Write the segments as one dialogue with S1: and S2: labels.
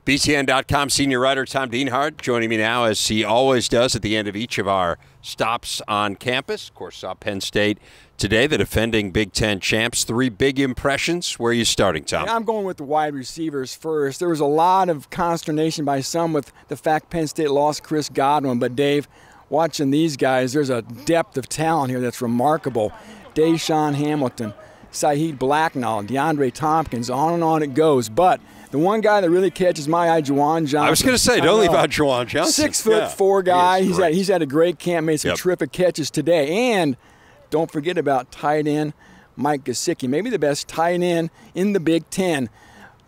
S1: BTN.com senior writer Tom Dienhart joining me now, as he always does at the end of each of our stops on campus. Of course, saw Penn State today, the defending Big Ten champs. 3 big impressions. Where are you starting, Tom?
S2: I'm going with the wide receivers first. There was a lot of consternation by some with the fact Penn State lost Chris Godwin. But, Dave, watching these guys, there's a depth of talent here that's remarkable. Deshaun Hamilton, Saheed Blacknall, DeAndre Tompkins, on it goes. But the one guy that really catches my eye, Juwan Johnson.
S1: I was going to say, don't leave out Juwan Johnson.
S2: 6'4" guy. He's had a great camp, made some terrific catches today. And don't forget about tight end Mike Gesicki, maybe the best tight end in the Big Ten.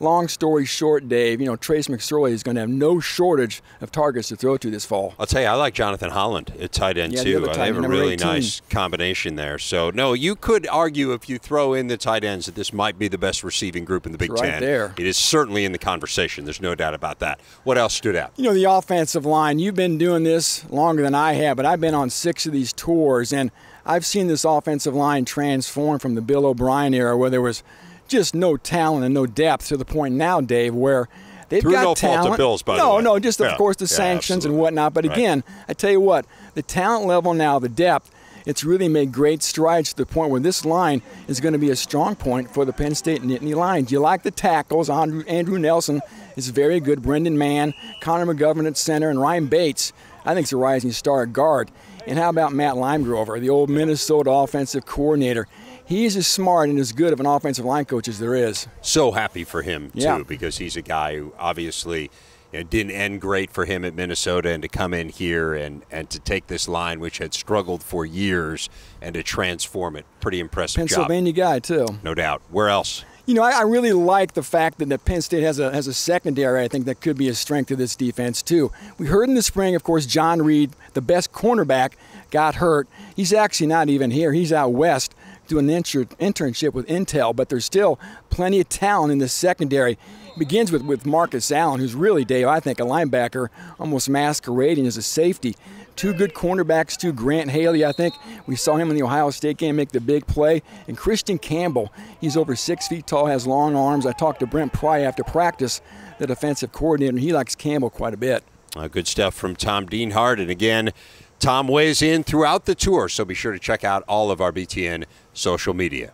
S2: Long story short, Dave, Trace McSorley is going to have no shortage of targets to throw to this fall.
S1: I'll tell you, I like Jonathan Holland at tight end, too. They have a really nice combination there. So, no, you could argue if you throw in the tight ends that this might be the best receiving group in the Big Ten.
S2: Right there.
S1: It is certainly in the conversation. There's no doubt about that. What else stood out?
S2: The offensive line. You've been doing this longer than I have, but I've been on 6 of these tours, and I've seen this offensive line transform from the Bill O'Brien era, where there was just no talent and no depth, to the point now, Dave, where they've got
S1: no
S2: talent.
S1: Fault of Bills, by the way.
S2: No, just of course the sanctions and whatnot. But again, I tell you what, the talent level now, the depth, it's really made great strides to the point where this line is going to be a strong point for the Penn State Nittany Lions. You like the tackles. Andrew Nelson is very good. Brendan Mann, Connor McGovern at center, and Ryan Bates, I think, is a rising star at guard. And how about Matt Limegrover, the old Minnesota offensive coordinator? He's as smart and as good of an offensive line coach as there is.
S1: So happy for him, too, because he's a guy who obviously didn't end great for him at Minnesota, and to come in here and to take this line, which had struggled for years, and to transform it. Pretty impressive
S2: Pennsylvania guy, too.
S1: No doubt. Where else?
S2: I really like the fact that Penn State has a secondary, I think, that could be a strength of this defense, too. We heard in the spring, of course, John Reed, the best cornerback, got hurt. He's actually not even here. He's out west doing an internship with Intel, but there's still plenty of talent in the secondary. It begins with Marcus Allen, who's really, Dave, I think, a linebacker, almost masquerading as a safety. 2 good cornerbacks, too. Grant Haley, I think. We saw him in the Ohio State game make the big play. And Christian Campbell, he's over 6 feet tall, has long arms. I talked to Brent Pry after practice, the defensive coordinator, and he likes Campbell quite a bit.
S1: Good stuff from Tom Dienhart. And again, Tom weighs in throughout the tour, so be sure to check out all of our BTN social media.